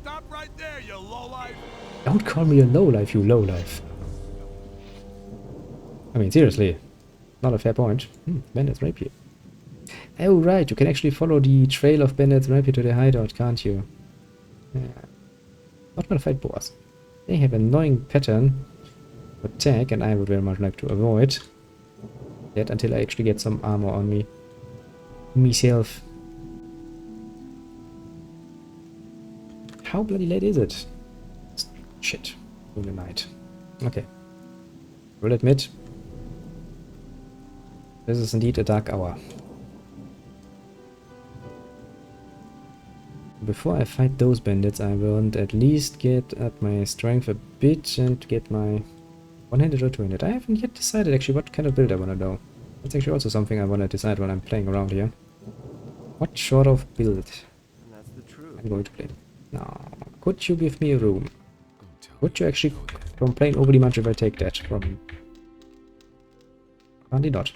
Stop right there, you lowlife. Don't call me a lowlife, you lowlife. I mean, seriously. Not a fair point. Bandit's rapier. Oh, right, you can actually follow the trail of Bandit's rapier to the hideout, can't you? Yeah. Not gonna fight boars. They have an annoying pattern of attack, and I would very much like to avoid that until I actually get some armor on me. Myself. How bloody late is it? Shit. In the night. Okay. Will admit, this is indeed a dark hour. Before I fight those bandits, I want at least get up my strength a bit and get my one-handed or two-handed. I haven't yet decided actually what kind of build I want to do. That's actually also something I want to decide when I'm playing around here. What sort of build I'm going to play. Now, could you give me a room? Would you actually complain overly much if I take that from you? Apparently not.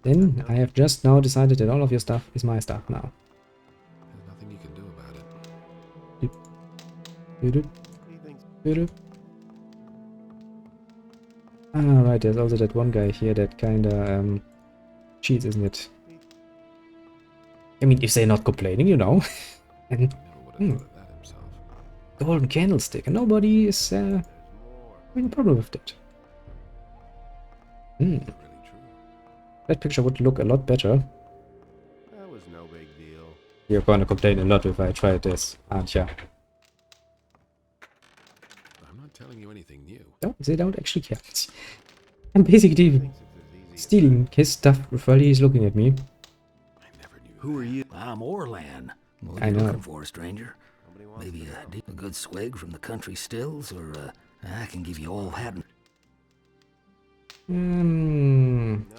Then I have just now decided that all of your stuff is my stuff now. There's nothing you can do about it. Ah, right, there's also that one guy here that kinda cheats, isn't it? I mean, if they're not complaining, you know. And He never would have thought of that himself. golden candlestick, and nobody is having a problem with that. Really true. That picture would look a lot better. That was no big deal. You're gonna complain a lot if I try this, aren't ya? I'm not telling you anything new. No, they don't actually care. I'm basically stealing his stuff while he's looking at me. I never knew. Who are you? I'm Orlan. What I are you know. looking for, stranger? Maybe a good swig from the country stills, or I can give you all that.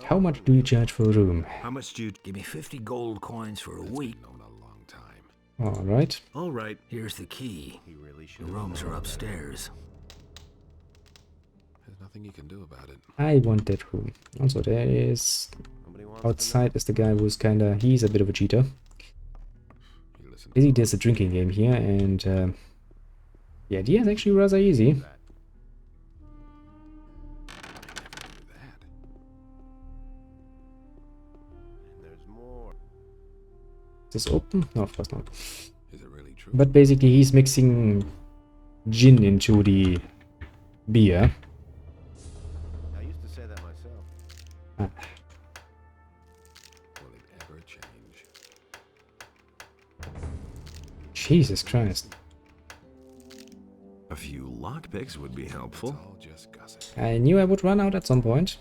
How much do you charge for a room? How much do you give me? 50 gold coins for a week. Known a long time. Alright. All right. Here's the key. The rooms are upstairs. There's nothing you can do about it. I want that room. Also, there is... outside is the guy who's kinda... he's a bit of a cheater. You listen to Basically, there's a drinking game here, and the idea is actually rather easy. that. There's more. Is this open? No, of course not. Is it really true? But basically, he's mixing gin into the beer. I used to say that myself. Ah, Will it ever change? Jesus Christ. A few lockpicks would be It's helpful. all just gossip. I knew I would run out at some point.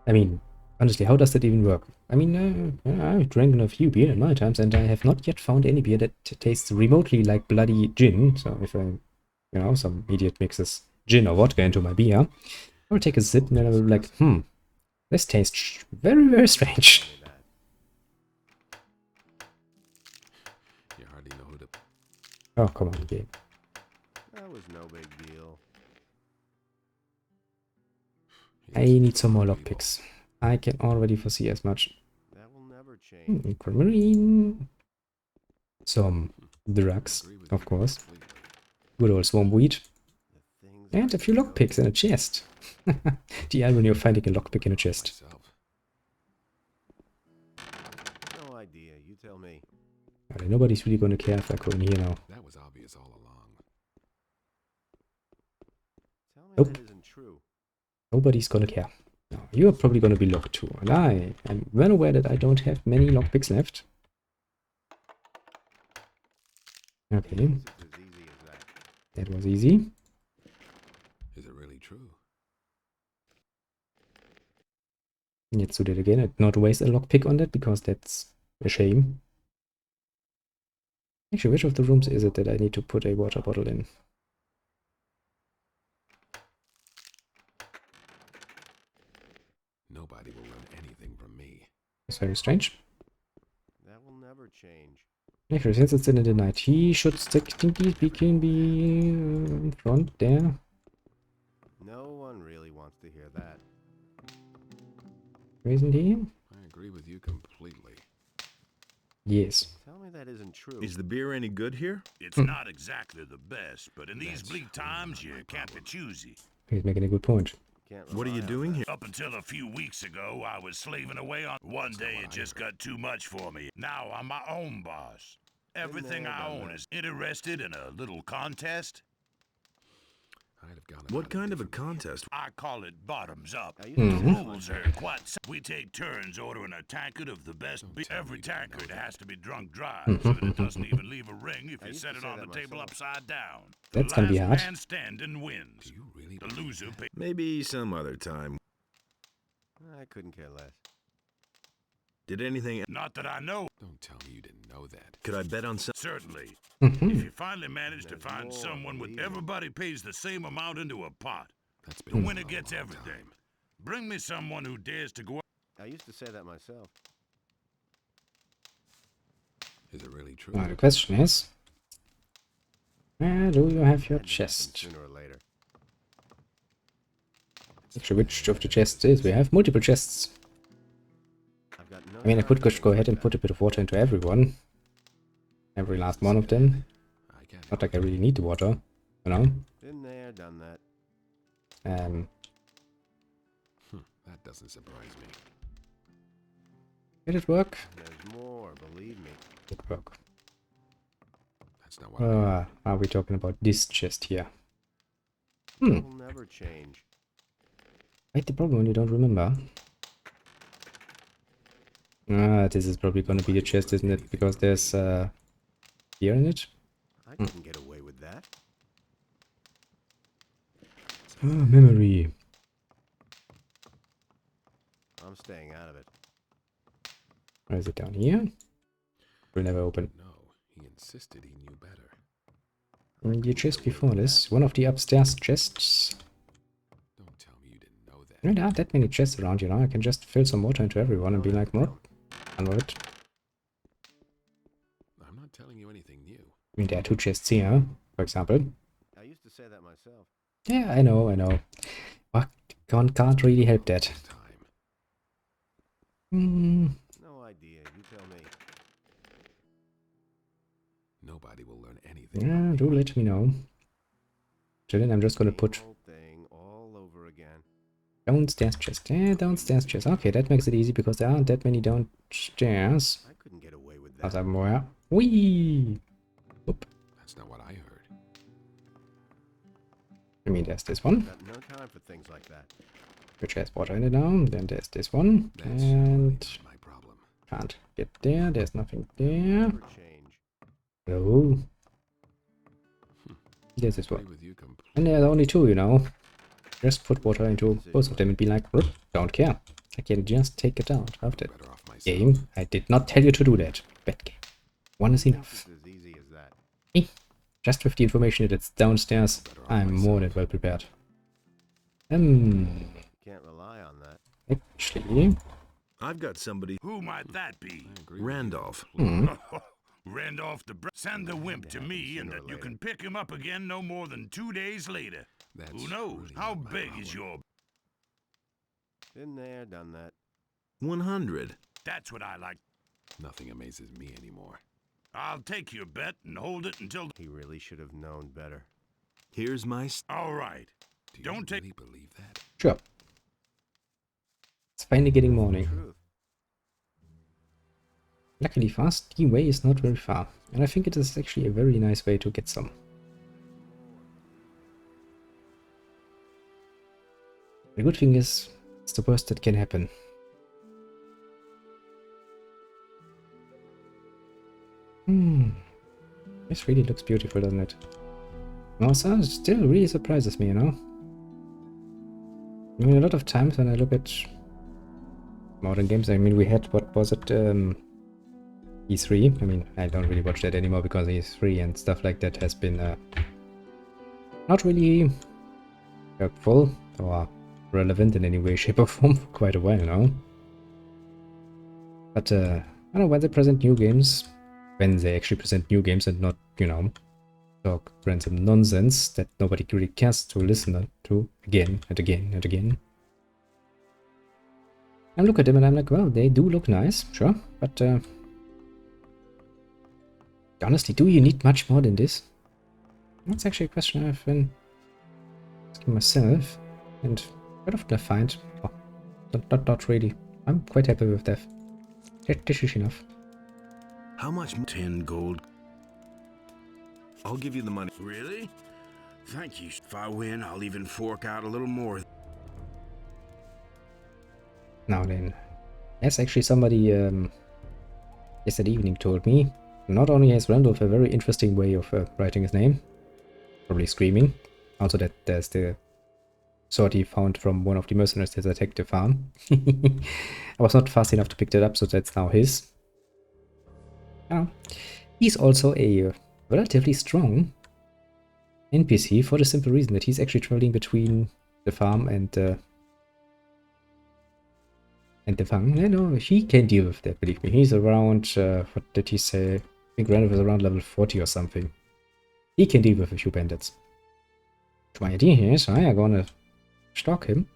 I mean, honestly, how does that even work? I mean, I've drank a few beer in my times, and I have not yet found any beer that tastes remotely like bloody gin. So if some idiot mixes gin or vodka into my beer, I will take a sip and then I will be like, this tastes very, very strange. You hardly know who to. Oh, come on, game. That was no big deal. I need some more lockpicks. I can already foresee as much. That will never change. Aquamarine. Some drugs, of course. Good old swarmweed. The things And a few lockpicks in a chest. The irony of finding a lockpick in a chest. Myself. no idea. You tell me. Okay, nobody's really gonna care if I go in here now. That was obvious all along. Tell me Nope. that isn't true. Nobody's gonna care. No, you're probably gonna be locked too. And I am well aware that I don't have many lockpicks left. Okay, It's as easy as that. that was easy. Is it really true? Let's do that again and not waste a lockpick on that, because that's a shame. Actually, which of the rooms is it that I need to put a water bottle in? Nobody will learn anything from me. It's very strange. That will never change. Actually, since it's in the night, he should technically speaking be in front there. No one really wants to hear that. Isn't he? I agree with you completely. Yes. Tell me that isn't true. Is the beer any good here? It's not exactly the best, but in these That's bleak really times, not you my can't be problem. choosy. He's making a good point. Can't What are you rely on doing that. here? Up until a few weeks ago, I was slaving away on. One day it just got too much for me. Now I'm my own boss. Everything there, I done own that. is interested in a little contest. I'd have gone What about it kind of a differently. contest? I call it bottoms up. I used The to say that rules myself. are quite simple. We take turns ordering a tankard of the best Don't beer. tell me Every you didn't know tankard that. has to be drunk dry so that it doesn't even leave a ring if I you used set to it say on the that table myself. upside down. The That's gonna be last hard. man standing wins. Do you really The believe loser that? pays. Maybe some other time. I couldn't care less. Did anything... Not that I know. Don't tell me you didn't know that. Could I bet on some... Certainly. Mhm. If you finally manage to There's find more, someone with believe me. everybody pays the same amount into a pot. That's The been winner a gets long everything. time. Bring me someone who dares to go. I used to say that myself. Is it really true? Now the question is, where do you have your Had to happen chest? Sooner or later. Actually, which of the chests is? We have multiple chests. I've got no I mean, I time could for just things go ahead like and put a bit of water into everyone. Every last one of them. I can't Not help like I it. really need the water, you know? that. Been there, done that. That doesn't surprise me. Did it work? There's more, believe me. It work. That's not what I Are we talking about this chest here? Hmm. It'll never change. Wait, the problem when you don't remember. This is probably gonna be the chest, isn't it? Because there's beer in it. I couldn't get away with that. Memory. I'm staying out of it. Where is it down here? Will never open. No, he insisted he knew better. The chest before this, one of the upstairs chests. Don't tell me you didn't know that. There aren't that many chests around, you know. I can just fill some water into everyone and be like, more. Done with it. I'm not telling you anything new. I mean, there are two chests here, for example. I used to say that myself. Yeah, I know, I know. But can't really help that. This time. Hmm. No idea. You tell me. Nobody will learn anything. Yeah, from do me. let me know. So then I'm just gonna put Same old thing all over again. downstairs chest. Yeah, downstairs chest. Okay, that makes it easy because there aren't that many downstairs. I couldn't get away with How's that. that more? Whee! Oop. That's not what I heard. I mean, there's this one, Got no time for things like that. which has water in it now. Then there's this one, That's really and not my problem. can't get there. There's nothing there. Never change. No. There's this Agree one. with you completely. And there are only two, you know. Just put water into both of them and be like, "Whoop, don't care. I can just take it out of the Better off myself. game. I did not tell you to do that. Bad game. One is It's enough. as easy as that. Just with the information that it's downstairs, I'm more than well prepared. Can't rely on that. Actually, I've got somebody... Who might that be? I agree with you Randolph. completely. Randolph the Send the wimp to me, and that you can pick him up again no more than 2 days later. That's Who knows? really How not my big problem. is your... Been there, done that. 100. That's what I like. Nothing amazes me anymore. I'll take your bet and hold it until... He really should have known better. Here's my... All right. Do you Don't take- really believe that? sure. It's finally getting morning. Truth. Luckily for us, the way is not very far. And I think it is actually a very nice way to get some. The good thing is, it's the worst that can happen. This really looks beautiful, doesn't it? Also, it still really surprises me, you know? I mean, a lot of times when I look at modern games, I mean, we had, what was it, E3? I mean, I don't really watch that anymore because E3 and stuff like that has been not really helpful or relevant in any way, shape or form for quite a while now. But, I don't know, when they present new games, when they actually present new games and not, you know, talk random nonsense that nobody really cares to listen to again and again and again. I look at them and I'm like, well, they do look nice, sure, but Honestly, do you need much more than this? That's actually a question I've been asking myself. And quite often I find... Oh, not really. I'm quite happy with that. This is enough. How much? 10 gold. I'll give you the money. Really? Thank you. If I win, I'll even fork out a little more. Now then. Yes, actually somebody yesterday evening told me, not only has Randolph a very interesting way of writing his name, probably screaming, also that there's the sword he found from one of the mercenaries that attacked the farm. I was not fast enough to pick that up, so that's now his. He's also a relatively strong NPC for the simple reason that he's actually traveling between the farm and the farm. Yeah, no, he can deal with that, believe me. He's around, what did he say? I think Randolph is around level 40 or something. He can deal with a few bandits. My idea here is I am gonna stalk him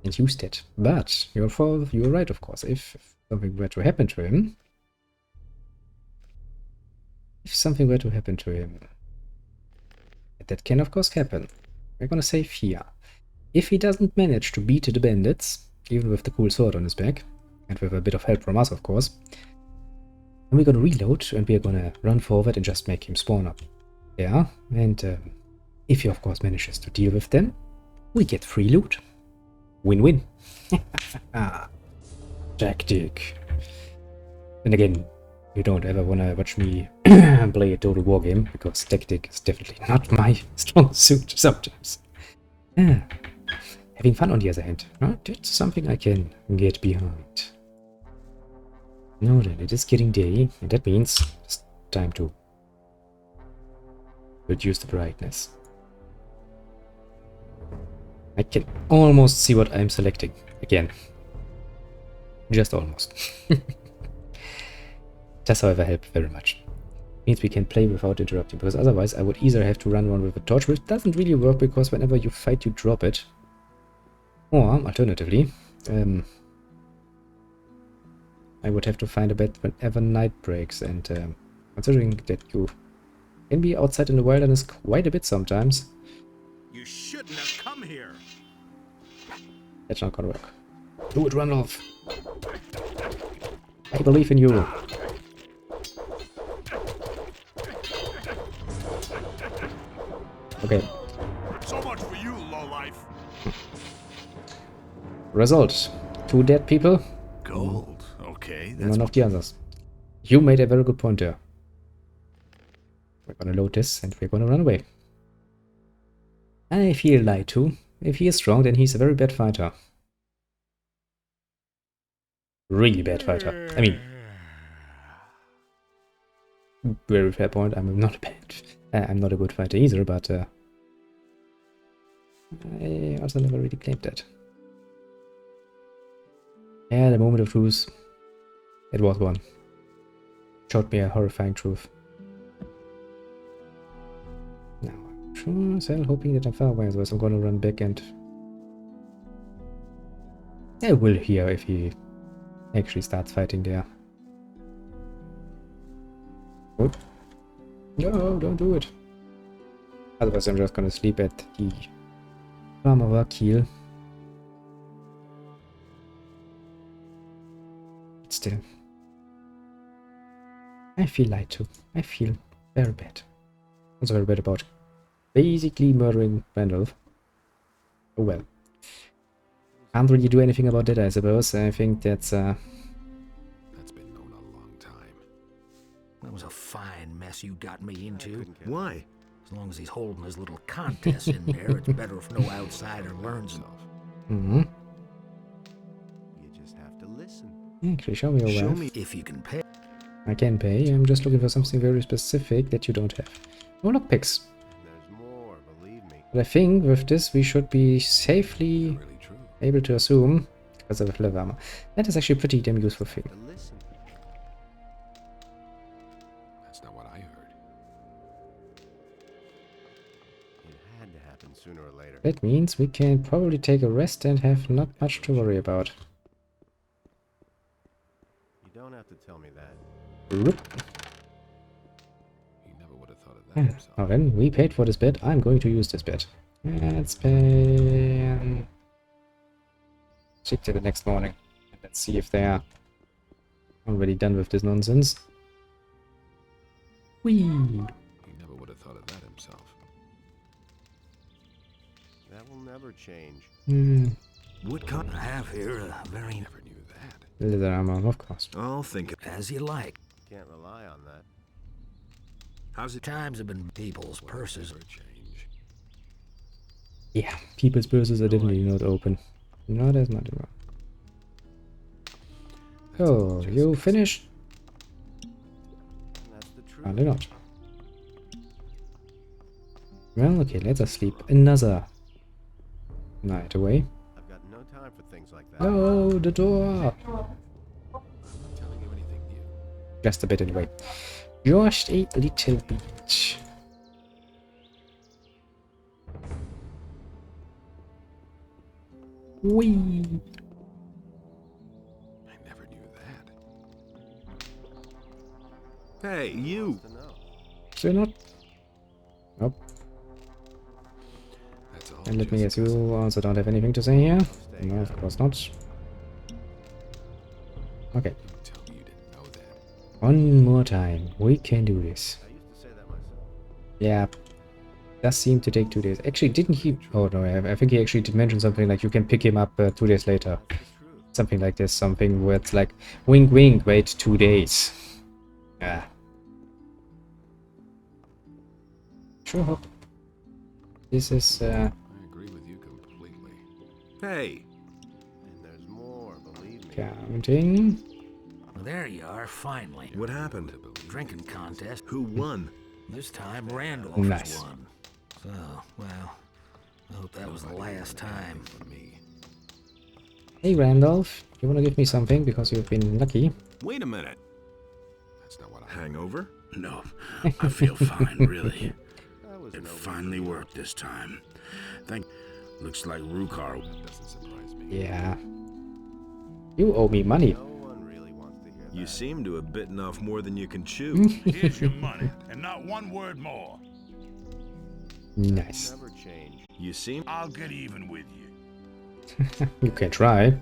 and use that. But you're right, of course. If something were to happen to him, that can of course happen. We're gonna save here. If he doesn't manage to beat the bandits, even with the cool sword on his back, and with a bit of help from us, of course, then we're gonna reload and we're gonna run forward and just make him spawn up there. And if he of course manages to deal with them, we get free loot. Win-win. Tactic. And again, you don't ever wanna watch me play a total war game, because tactic is definitely not my strong suit sometimes. Having fun on the other hand, that's something I can get behind. Now then, it is getting day, and that means it's time to reduce the brightness. I can almost see what I'm selecting again. Just almost. Does however help very much. Means we can play without interrupting, because otherwise I would either have to run one with a torch, which doesn't really work because whenever you fight you drop it. Or, alternatively, I would have to find a bed whenever night breaks, and considering that you can be outside in the wilderness quite a bit sometimes. You shouldn't have come here. That's not gonna work. Do it, Randolph! I believe in you! Okay. So much for you, lowlife. Result. 2 dead people, Gold. Okay, that's none of the others. You made a very good point there. We're gonna load this and we're gonna run away. I feel lied to. If he is strong, then he's a very bad fighter. Really bad fighter. I mean, very fair point. I'm not a good fighter either, but I also never really claimed that. Yeah, the moment of truth. It was one. Showed me a horrifying truth. Now, I'm sure as hell hoping that I'm far away, otherwise I'm gonna run back and I will hear if he actually starts fighting there. What? No, don't do it. Otherwise I'm just gonna sleep at the farm of Akil. Still, I feel lied to. I feel very bad. Also very bad about basically murdering Randolph. Oh well. Can't really do anything about that, I suppose. I think that's That's been known a long time. That was a fine mess you got me into. Why? As long as he's holding his little contest in there, it's better if no outsider learns them. Mm-hmm. You just have to listen. Actually, show me your Show wealth. me. If you can pay. I can pay. I'm just looking for something very specific that you don't have. No lockpicks. There's more, believe me. But I think with this we should be safely Really true. able to assume, because of the leather armor, that is actually a pretty damn useful thing. To listen. That's not what I heard. It had to happen sooner or later. That means we can probably take a rest and have not much to worry about. You don't have to tell me that. Roop. He never would have thought of that himself. Now then, we paid for this bed. I'm going to use this bed. Let's pay... check till the next morning. Let's see if they are already done with this nonsense. Whee! He never would have thought of that himself. That will never change. What I have here a very Never knew that. Leather armor, of course. I'll think of... as you like. Can't rely on that. How's it? Times have been people's purses. Never change. Yeah, people's purses are definitely not open. No, there's nothing wrong. That's all Oh, just you messy. finished? And that's the truth. Apparently not. Well, okay, let us sleep another night away. I've got no time for things like that. No, the door! Telling you anything new. Just a bit anyway. Just a little bit. Whee! I never knew that. Hey, you! To know. Still not? Nope. That's all. And let me just guess, you also don't have anything to say here? Stay No, out of of course not. Okay, Don't tell me you didn't know that. one more time. We can do this. I used to say that myself. Yeah. Does seem to take 2 days. Actually, didn't he... Oh no, I think he actually did mention something like you can pick him up 2 days later. That's the truth. Something like this. Something where it's like, wink wink, wait 2 days. Yeah. Sure hope. This is... I agree with you completely. Hey! And there's more, believe me. counting. Well, there you are, finally. What happened? Drinking contest. Who won? This time Randolph Nice. won. So, well, I hope that was the last time. For me. Hey Randolph, you wanna give me something because you've been lucky? Wait a minute. That's not what I Hangover? No, I feel fine, really. That was It no finally worked this time. Looks like Rukar. That doesn't surprise me. Yeah. You owe me money. No one really wants to hear that. You seem to have bitten off more than you can chew. Here's your money, and not one word more. Nice. Never change. You seem... I'll get even with you. You can try.